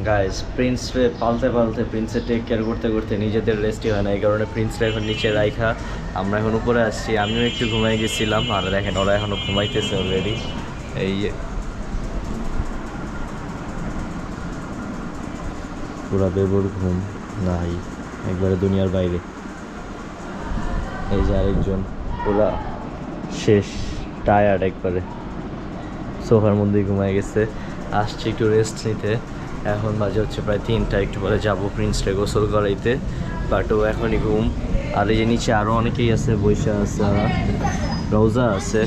Guys প্রিন্সরে পালতে পালতে প্রিন্সের take care করতে করতে নিজেদের রেস্টই হয় না, এই কারণে প্রিন্সরা এখন নিচে রাইখা আমরা এখন উপরে আসছি। আমিও একটু ঘুমাই গেছিলাম, আর দেখেন ওরা এখনও ঘুমাইতেছে অলরেডি। এই যে পুরা বেবুর ঘুম নাই, একবারে দুনিয়ার বাইরে। এই যে আরেকজন পুরা শেষ টায়ার্ড, একবারে সোফার মধ্যেই ঘুমায় গেছে। আসছি একটু রেস্ট নিতে। এখন বাজে হচ্ছে প্রায় 3টা, একটু পরে যাবো প্রিন্সকে গোসল করাইতে, বাট ও এখনই ঘুম। আর এই যে নিচে আরও অনেকেই আছে, বৈশা আছে, রোজা আছে,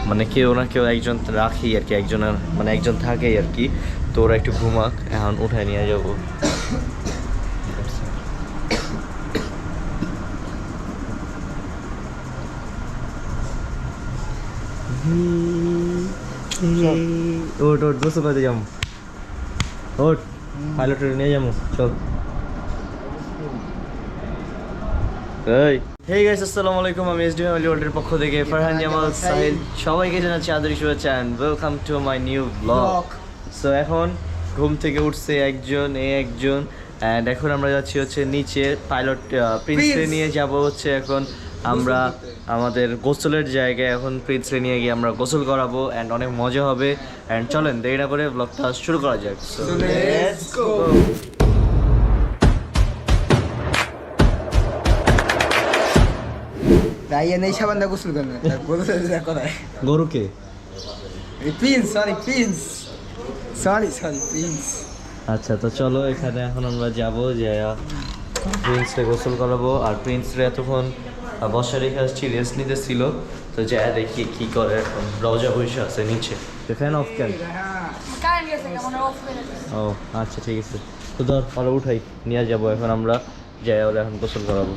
মানে কেউ না কেউ একজন রাখি আর কি, একজনের মানে একজন থাকেই আর কি। তো ওরা একটু ঘুমাক, এখন উঠায় নিয়ে যাবো। ওট ওট গোসল করতে যাবো, ওট পাইলটের নিয়ে যাবো, চল। হেই গাইস, আসসালামু আলাইকুম। আমি এসডিএম ওয়ার্ল্ডের পক্ষ থেকে ফারহান জামাল সাহিল সবাইকে জানাচ্ছি আদরের শুভেচ্ছা and welcome to my new blog. So এখন ঘুম থেকে উঠছে একজন, একজন, অ্যান্ড এখন আমরা যাচ্ছি হচ্ছে নিচে পাইলট প্রিন্সকে নিয়ে যাব হচ্ছে এখন আমরা আমাদের গোসলের জায়গায়। এখন প্রিন্সকে নিয়ে গিয়ে আমরা গোসল করাবো অ্যান্ড অনেক মজা হবে। অ্যান্ড চলেন দেরি না করে ব্লগটা শুরু করা যাক। So let's go. রাইয়া নেই সাবান দা গোসল করবে গরু করায় গরুকে প্রিন্স সরি প্রিন্স। আচ্ছা, তো চলো এখানে এখন আমরা যাবো, যে প্রিন্সকে গোসল করাবো। আর প্রিন্সরে এতক্ষণ বসা রেখে আসছি, রেস্ট নিতেছিল। তো যা দেখি কি করে। এখন রওজা বসে আছে নিচে। ফ্যান অফ কেন? ও আচ্ছা, ঠিক আছে। তো ধর ওরা উঠাই নিয়ে যাবো এখন আমরা, যাই ওরা এখন গোসল করাবো।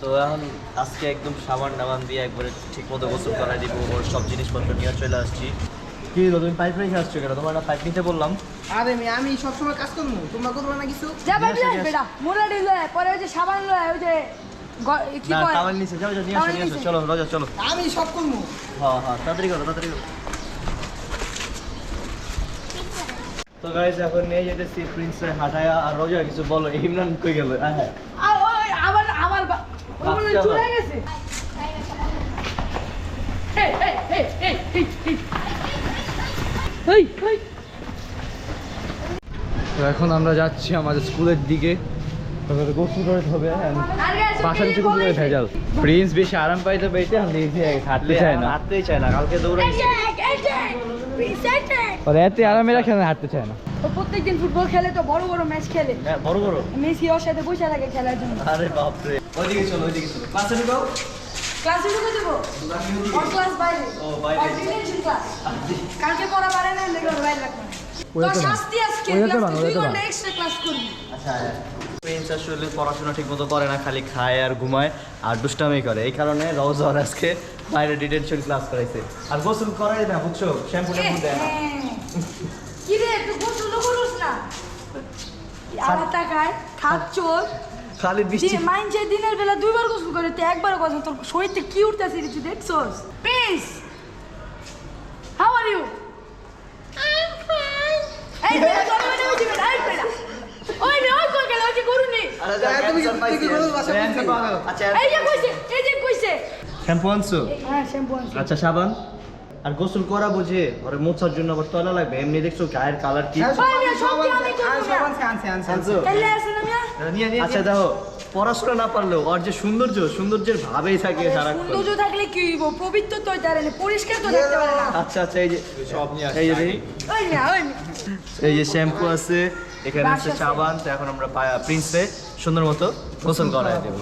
তো এখন আজকে একদম সাবান টাবান দিয়ে একবারে ঠিক মতো গোসল করাই দিব। ওর সব জিনিসপত্র নিয়ে চলে আসছি। কি হলো, তুমি পাইপ রেখে আসছো কেন? তোমার না পাইপ নিতে বললাম। আরে আমি সবসময় কাজ করবো, তোমরা করবো না কিছু। যা ভাবি বেটা মোলা দিল পরে ওই যে সাবান লয়, ওই যে কি না কয় টাওয়েল নিচে যাও, নিয়ে আসো। চলো রোজা চলো। আমি সব করবো। হ্যাঁ তাড়াতাড়ি করো। তো গাইস এখন নিয়ে যেতেছি প্রিন্সের হাঁটায়া। আর রোজা কিছু বলো, ইমরান কই গেল? হ্যাঁ আর ওই আবার ওই বলে চলে গেছে। এই তো এখন আমরা যাচ্ছি আমাদের স্কুলের দিকে। গোসল করতে হবে। বাসা নিচে গোসল করে ভেজাল। প্রিন্স বেশি আরাম পাইতে হাঁটতে চায় না। হাঁটতেই চায় না, কালকে দৌড়াইছে। আর এতে আরামে রাখে না, হাঁটতে চায় না। ও প্রত্যেকদিন ফুটবল খেলে, তো বড় বড় ম্যাচ খেলে। হ্যাঁ বড় মেসি ওর সাথে বসে থাকে খেলার জন্য। আরে বাপরে, ওইদিকে চলো। ক্লাসে ঢুকো। ক্লাসে ঢুকে দেবো, ওর ক্লাস বাইরে। ও বাইরে। ওর ডিটেনশন ক্লাস। কালকে পড়া পারে না, লেগে ওর বাইরে রাখবে। তো শাস্তি আজকে ক্লাস 2 ঘন্টা এক্সট্রা ক্লাস করবি। আচ্ছা, প্রিন্স আসলে পড়াশোনা ঠিক মতো করে না, খালি খায় আর ঘুমায় আর দুষ্টামি করে। এই কারণে রওজার আজকে বাইরে ডিটেনশন ক্লাস করাইছে। আর গোসল করাই না, বুঝছো, শ্যাম্পু ট্যাম্পু দেয় না। কি রে তুই গোসল করুস না? আবার তাকায় খাচ্চোর খালি বৃষ্টি। মাইন্ডে দিনের বেলা 2বার গোসল করে, তুই একবার গোসল। তোর শরীরতে কি উঠতেছে রে, তুই দেখছস? Prince, how are you? I am fine. এই বেটা চল বেটা, ওই বেটা, এই বেটা ওই নে, ওই কই গেল? ওই যে গরু নেই। তুমি কি করো বাসা? আচ্ছা, এই যে কইছে শ্যাম্পু আনছো? হ্যাঁ শ্যাম্পু আনছি। আচ্ছা, সাবান আর গোসল করাবো যে, ওরে মোছার জন্য আবার তলা লাগবে। এমনি দেখছো গায়ের কালার কি? ওই নে, সব কি আমি করব না? আনছো? তাইলে আসেন আমি আচ্ছা দেখো, পড়াশোনা না পারলেও ওর যে সৌন্দর্যের ভাবেই থাকে সারাক্ষণ। সৌন্দর্য থাকলে কি হইব? পবিত্র তো তারে না, পরিষ্কার তো থাকতে পারে না। আচ্ছা, এই যে সব নিয়ে এই যে দেখি, ওই না এই যে শ্যাম্পু আছে, এখানে আছে সাবান। তো এখন আমরা প্রিন্সে সুন্দর মতো গোসল করাই দেবো।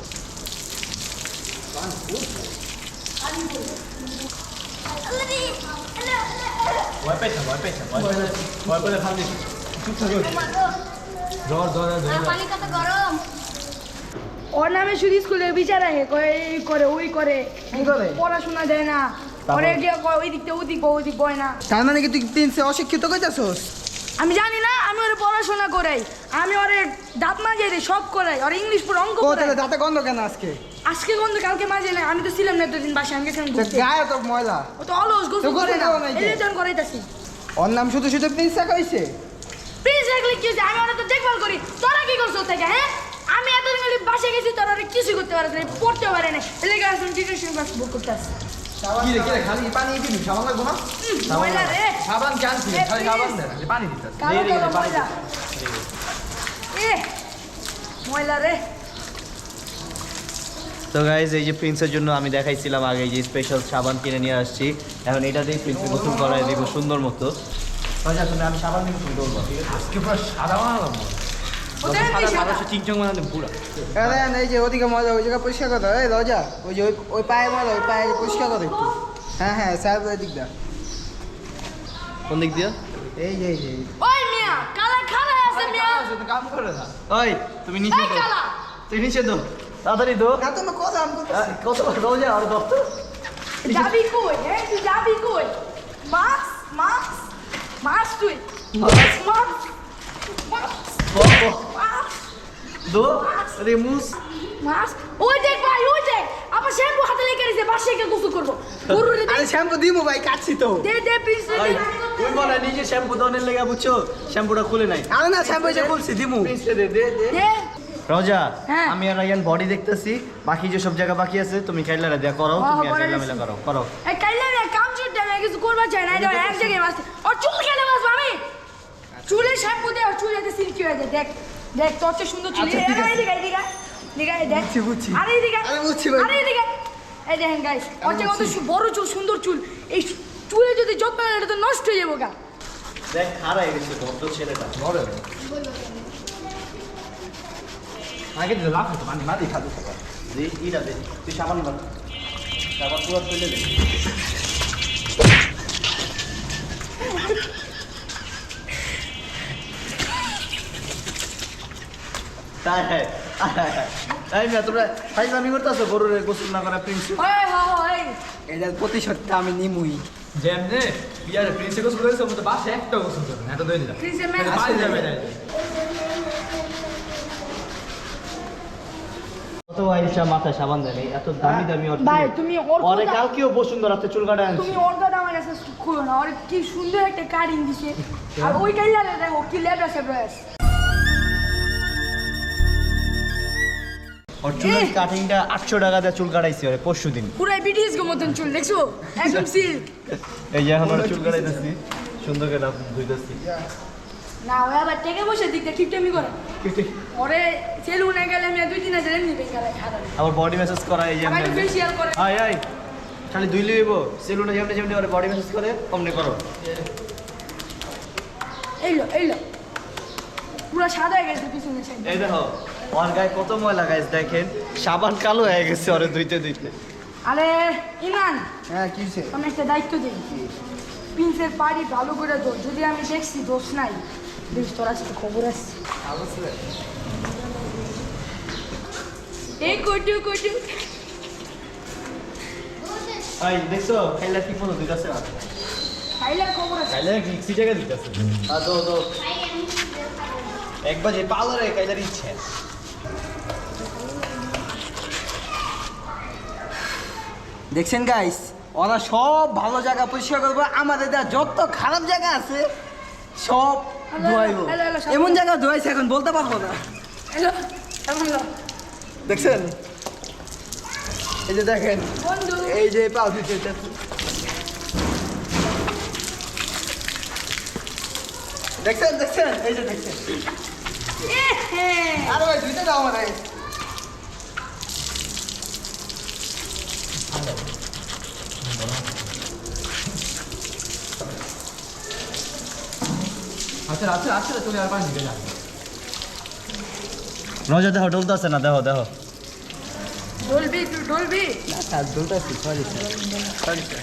ওর নামে শুধু স্কুলে বিচার রাখে, এই করে ওই করে, কি করে? পড়াশোনা দেয় না। ওরে গিয়ে ওই দিক থেকে ওই দিক বয় না। তার মানে কি তুই প্রিন্সে অশিক্ষিত কইতাছস? আমি জানি না, আমি ওরে পড়াশোনা করাই, আমি ওরে দাঁত মাজিয়ে দিই, সব করাই, ওর ইংলিশ পুরো অঙ্ক ও করাই। তাহলে দাঁতে গন্ধ কেন আজকে? আজকে গন্ধ কালকে মাঝে না, আমি তো ছিলাম না এতদিন বাসায়, আমি গেছিলাম তো ঘুরতে। গায়ে তো ময়লা। ও তো অলস গোসল তো গোসল করে না, করো নাই এই কে? যে যখন করাইতাছি। ওর নাম শুধু শুধু প্রিন্স কইছে। প্লিজ রাখলে কি হয়েছে, আমি ওরা তো দেখভাল করি, তোরা কি করছো থেকে? হ্যাঁ, আমি এতদিন খালি বাসায় গেছি, তোরা ওরা কিছু করতে পারে না, পড়তে পারে না, এলাকা আসুন টিউশন ক্লাস বুক করতে আসছে। কি রে খালি পানি দিবি, সাবান লাগবো না? ময়লা রে, সাবান কি আনছিস? এ, খালি please। সাবান দে না, খালি পানি দিতে কালো কালো ময়লা। ময়লা রে। তো গাইজ এই যে প্রিন্সের জন্য আমি দেখাইছিলাম আগে যে স্পেশাল সাবান কিনে নিয়ে আসছি, এখন এটা দিয়ে প্রিন্সকে গোসল করাই দিব সুন্দর মতো। রাজা তুমি আমি সাবান দিব, তুমি দৌড়বা, ঠিক আছে? আজকে পুরো সাদা বানালাম ওদের কি সাদা? চিংচং বানালাম পুরো। আরে এই যে ওদিকে ময়লা, ওই জায়গা পরিষ্কার করো। এই রোজা, ওই যে ওই পায়ে ময়লা, ওই পায়ে পরিষ্কার করো একটু। হ্যাঁ হ্যাঁ, স্যার ওই দিকটা। কোন দিক দিয়ে? এই যে এই যে ওই মিয়া, কালা খালা আছে মিয়া। কাম করে না। ওই তুমি নিচে এই দো, কালা। তুই নিচে দো, তাড়াতাড়ি দো। না তুমি কথা আমি করতেছি। কত রোজা আর দো। যাবি কই? এই তুই যাবি কই? মাস মাস মাস তুই। মাস মাস মাস দো রে মুস। মাস। ওই দেখ ভাই, ওই দেখ, আবার শ্যাম্পু হাতে লেগে গেছে, বাসায় গিয়ে গোসল করবো। গরু রে দে, আরে শ্যাম্পু দিমু ভাই, কাটছি তো। দে প্লিজ দে। ওই তুই বলে নিজে শ্যাম্পু দনের লেগে বুঝছো, শ্যাম্পুটা খুলে নাই। আরে না, শ্যাম্পু যে বলছি দিমু। প্রিন্সকে দে দে দে। দে। রোজা হ্যাঁ। আমি আর রায়ান বডি দেখতেছি, বাকি যে সব জায়গা বাকি আছে তুমি কাইলারে দেয়া করো, হ্যাঁ, তুমি আর করে কাইলা দিছি। মিলা করো করো। এই কাইলে রে কাম করতে আমি কিছু করবা চাই না, এটা এক জায়গায় মাস। আর চুল কেটে মাস আমি। চুলে শ্যাম্পু দে, আর চুল যাতে সিল্কি হয়ে যায়। দেখ দেখ তোর চেয়ে সুন্দর চুল। আচ্ছা, ঠিক আছে। এদিকে এদিকে এদিকে দেখ। বুঝছি, বুঝছি। আরে এদিকে। আরে বুঝছি ভাই। আরে এদিকে। এই দেখেন গাইস, ওর চেয়ে কত বড় চুল, সুন্দর চুল। এই চুলে যদি যত্ন না এটা তো নষ্ট হয়ে যাবো গা। দেখ হারাই গেছে ভদ্র ছেলেটা। ধরে আগে দিলে লাভ হতো, পানি মারি খাদু খাবার। দে ইটা দে, তুই সাবান মার, সাবান পুরো ফেলে দে। তাই হ্যাঁ এই মিয়া তোমরা ফাইজলামি করতেছো, গরুরে গোসল না করা প্রিন্স। ওই ওই এটার প্রতিশোধটা আমি নিমুই। যেমনে বিয়ারে প্রিন্সে গোসল করেছে, মতো বাসে একটা গোসল করবে না, এটা দই দিলাম। প্রিন্সের ম্যান পানি যাবে না। কত আইসা মাথায় সাবান দেন, এত দামি দামি ওর ভাই, চুল। তুমি ওর ওরে কথা- কালকেও বসুন্ধরাতে চুল কাটা আনছি। তুমি ওর কথা আমার কাছে খুলো না, ওর কি সুন্দর একটা কাটিং দিছে। আর ওই কাইলারে দেখো কি লেবরা সেব্রাস। ওর চুলের কাটিংটা 800 টাকা দিয়ে চুল কাটাইছি ওরে পরশুদিন। পুরাই বিটিএস গো মতন চুল দেখছো, একদম সিল্ক। এই যে এখন ওর চুল কাটাইতেছি, সুন্দর করে ধুইতেছি। না ওই আবার টেকে বসে দিকটা কিপটেমি করে। ওরে সেলুনে গেলে আমি 2-3 হাজার এমনি বেকারে খারাপ। আবার বডি ম্যাসাজ করা এই যে আমার একটু ফেসিয়াল করে। আয় আয় খালি ধুইলে হইব, সেলুনে যেমনি যেমনি ওরে বডি ম্যাসাজ করে অমনি করো। এইলো পুরো সাদা হয়ে গেছে পিছনে সাইড। এই দেখো ওর গায়ে কত ময়লা গাইস, দেখেন সাবান কালো হয়ে গেছে ওরে ধুইতে ধুইতে। আরে ইমান, হ্যাঁ কি হইছে? আমি একটা দায়িত্ব দিই। প্রিন্সের বাড়ি ভালো করে দোষ, যদি আমি দেখছি দোষ নাই, বেশ তোর আজকে খবর আসছে। এই কটু এই দেখছো খাইলা ঠিক মতো ধুইতাছে না, খাইলার খবর আছে। খাইলে কি জায়গা দিতেছে। আর দো দো একবার যে পার্লারে খাইলার ইচ্ছে। দেখছেন গাইস, ওরা সব ভালো জায়গা পরিষ্কার করবো, আমাদের দেওয়া যত খারাপ জায়গা আছে সব ধোয়াইবো। হ্যালো, হ্যালো, সব- এমন জায়গা ধোয়াইছে এখন বলতে পারবো না। হ্যালো এমন লো দেখছেন, এই যে দেখেন, বন্ধু এই যে পাও ধুইতে দেখছেন এই যে দেখছেন। আরে ভাই ধুইতে দাও আমাদের। আচ্ছা তুমি আর পানি দিবে না। রোজা দেখো ডলতেছে না, দেখো দেখো। ডলবি তুই ডলবি। স্যার ধুইতেছি, সরি স্যার।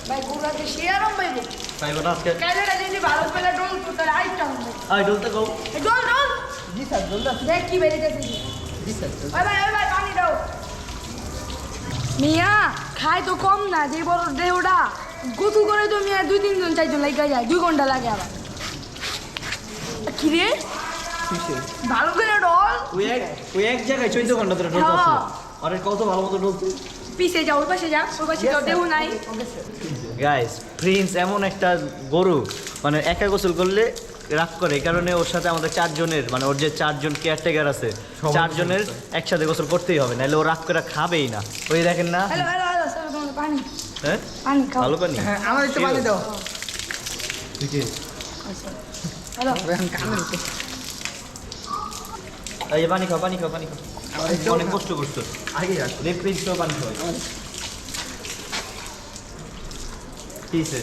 ভাই গুলাকে শেয়ারম ভাই পাইবো না আজকে। কাইলেটা যদি ভালো পেলে ডল তো তার আইটা হবে। আয় ডলতে কও। ডল জি স্যার ধুইতেছি। দেখ কি বেরিয়েছে। জি স্যার। ওই ভাই পানি দাও। মিয়া খাই তো কম না, যে বড় দেহটা গোসল করে তো মিয়া 2-3 জন 4 জন লাগা যায়, 2 ঘন্টা লাগে আবার। কি রে ভালো করে ডল ওই এক জায়গায় 14 ঘন্টা ধরে ঢলতে হ্যাঁ। আরে কত ভালো মতো ঢলতে। পিছে যা ওই পাশে যাও দেহ নাই গাইস প্রিন্স এমন একটা গরু মানে একা গোসল করলে রাগ করে, এই কারণে ওর সাথে আমাদের 4 জনের মানে ওর যে 4 জন কেয়ারটেকার আছে 4 জনের একসাথে গোসল করতেই হবে, নাহলে ও রাগ করে খাবেই না। ওই দেখেন না, হ্যালো স্যার তোমার পানি হ্যাঁ পানি খাও ভালো পানি। হ্যাঁ আমার একটু পানি দাও হ্যালো এখন কানে দিতে। এই যে পানি খাও পানি খাও পানি খাও, আমার একটু অনেক কষ্ট করছো। আগে রাখ দেখ প্রিন্সও পানি খাও। কি সে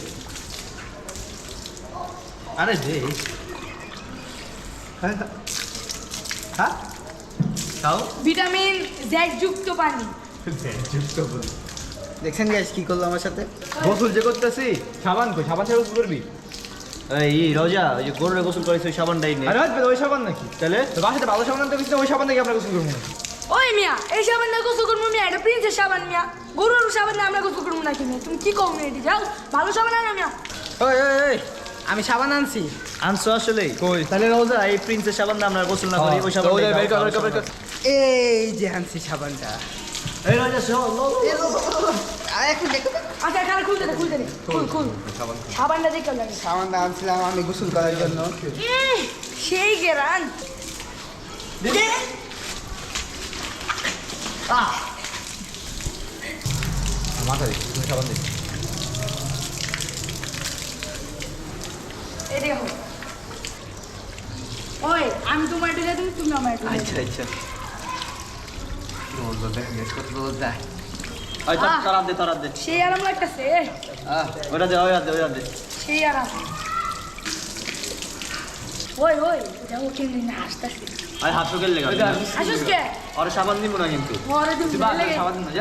আরে দে হ্যাঁ খাও। ভিটামিন জেড যুক্ত পানি দেখছেন গাইস কি করলো আমার সাথে? গোসল যে করতেছি সাবান কই, সাবান ছাড়া গোসল করবি? এই রোজা ওই যে গরুরে গোসল করেছে ওই সাবানটাই নেই আরে ভাই ওই সাবান নাকি? তাহলে তো বাসাতে ভালো সাবান আনতে গেছিস, ওই সাবান নাকি আমরা গোসল করবো না? ওই মিয়া এই সাবান না গোসল করবো মিয়া, এটা প্রিন্সের সাবান মিয়া, গরুর সাবান না আমরা গোসল করবো নাকি মিয়া? তুমি কি কও মিয়া? এটি যাও ভালো সাবান আনো মিয়া। ওই ওই ওই আমি সাবান আনছি। আনছো আসলে কই? তাহলে রোজা এই প্রিন্সের সাবান দিয়ে আমরা গোসল না করি ওই সাবান ওই বের কর, বের কর, বের কর। এই যে আনছি সাবানটা। এই রোজা শোন আর একটু দেখো তো। আচ্ছা এখানে খুলতে দে খুল সাবানটা দেখে লাগে সাবানটা আনছিলাম আমি গোসল করার জন্য। সেই গেরান মাথা দিচ্ছি, তুমি সাবান দিচ্ছি। এই দেখো ওই আমি তোমার এটা দিই তুমি আমার এটা আচ্ছা আচ্ছা আহ। তোরা দে সেই আরাম লাগতেছে ওটা দে ওটা দে সেই আরাম ওই দেখো কেমনি না হাসতেছে আর হাত শুকেল লেগে আসুস কে আর সাবান দিব না কিন্তু ওরে দিন লেগে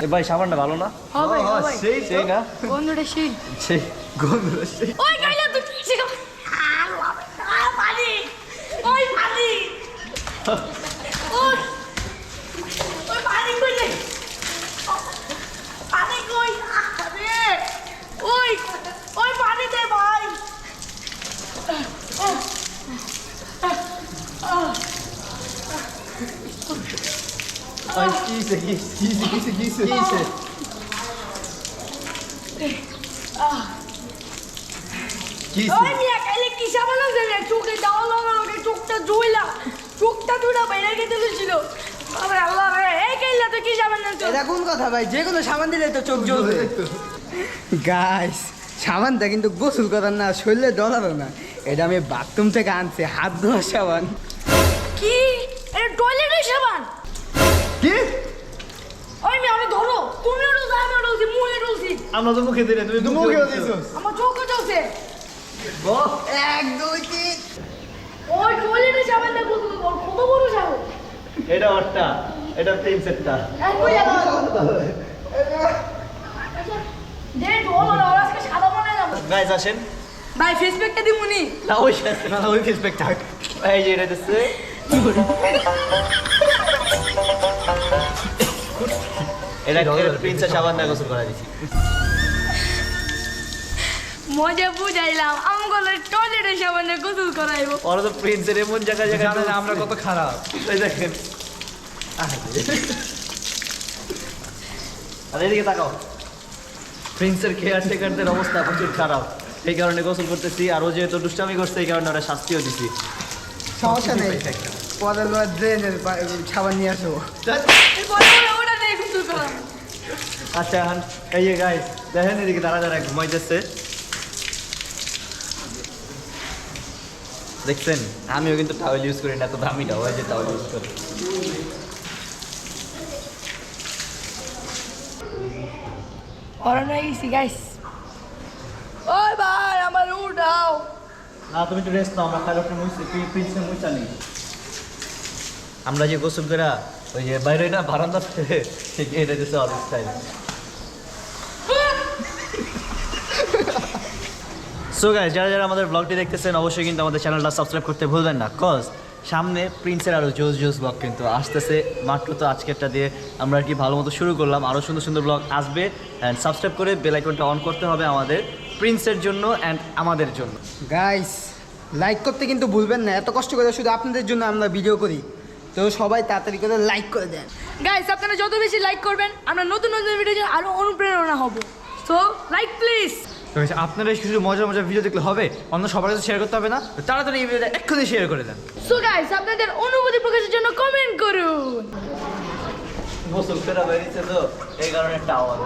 এ ভাই সাবানটা ভালো না? হবে হবে সেই না বন্ধুটা সেই সেই গন্ধ সেই ওই গাইলা তুই কি শিখা পানি ওই পানি ওই ওই পানি কই রে পানি কই আরে ওই ওই পানি দে ভাই ওই মিয়া কাইলে কি সাবান আছে রে চোখে দাও লাগে চোখটা জুইলা চোখটা দুটা বাইরে গেতে ছিল আরে আল্লাহ রে এই কাইলা তো কি সাবান আনছো এটা কোন কথা ভাই, যে কোনো সাবান দিলে তো চোখ জ্বলবে। গাইস সাবানটা কিন্তু গোসল করার না, শরীরে ডলারও না, এটা আমি বাথরুম থেকে আনছি, হাত ধোয়ার সাবান। কি এটা টয়লেটের সাবান কি? ওই মিয়া আমি ধরো তুমি ওটা দাম ওটা মুখে ডলছি আমরা তো মুখে দিলে তুমি মুখে দিছো। আমার চোখে চলছে 1 2 3 ওই টয়লেটের সাবান না কত বড় সাবান এটা ওরটা এটা প্রিন্সেরটা এক কই যাবো দে ডল আর আজকে সাদা মনে যাব গাইস আসেন ভাই ফেসবুকটা দিমুনি না ওই না ওই ফেসপ্যাক থাক এই যে এটা দিচ্ছে এটা প্রিন্সের সাবান দিয়ে গোসল করা দিছি মজা বুঝাইলাম আমগুলো টয়লেটের সাবানে গোসল করাইবো ওরা তো প্রিন্সের এমন জায়গায় জানে জায়গায় না আমরা কত খারাপ। এই দেখেন আর এদিকে তাকাও প্রিন্সের কেয়ারটেকারদের অবস্থা প্রচুর খারাপ, এই কারণে গোসল করতেছি। আর ও যেহেতু দুষ্টামি করছে এই কারণে ওরা শাস্তিও দিছি। সমস্যা নেই, পরের বার ড্রেনের সাবান নিয়ে আসবো। এরপরে ওটা দিয়ে গোসল করাম আচ্ছা এখন এই যে গাইস দেখেন এদিকে তারা যারা ঘুমাইতেছে দেখছেন, আমিও কিন্তু টাওয়েল ইউজ করি না, এত দামি টাওয়েল যে টাওয়েল ইউজ করি। ওরা নিয়ে গেছি গাইস ওই ভাই আমার উঠাও না তুমি একটু রেস্ট নাও, আমরা খালি আপনি প্রিন্সের মুইসা নেই। আমরা যে গোসল করা ওই যে বাইরে না বারান্দা থেকে এটা দিচ্ছে অল স্টাইল। সো গাইস যারা যারা আমাদের ব্লগটি দেখতেছেন অবশ্যই কিন্তু আমাদের চ্যানেলটা সাবস্ক্রাইব করতে ভুলবেন না, কজ সামনে প্রিন্সের আরও জোস ব্লগ কিন্তু আসতেছে। মাত্র তো আজকেরটা দিয়ে আমরা আর কি ভালো মতো শুরু করলাম, আরও সুন্দর সুন্দর ব্লগ আসবে। অ্যান্ড সাবস্ক্রাইব করে বেল আইকনটা অন করতে হবে আমাদের প্রিন্সের জন্য অ্যান্ড আমাদের জন্য। গাইস লাইক করতে কিন্তু ভুলবেন না, এত কষ্ট করে শুধু আপনাদের জন্য আমরা ভিডিও করি, তো সবাই তাড়াতাড়ি করে লাইক করে দেন। গাইস আপনারা যত বেশি লাইক করবেন আমরা নতুন নতুন ভিডিও জন্য আরো অনুপ্রেরণা হব। So like please. আপনারা শুধু মজার মজার ভিডিও দেখলে হবে, অন্য সবার কাছে শেয়ার করতে হবে না। তো তাড়াতাড়ি এই ভিডিওটা এক্ষুনি শেয়ার করে দেন। সো গাইস আপনাদের অনুভূতি প্রকাশের জন্য কমেন্ট করুন। গোসল ফেরা বেরিয়েছে তো এই কারণে টাওয়ার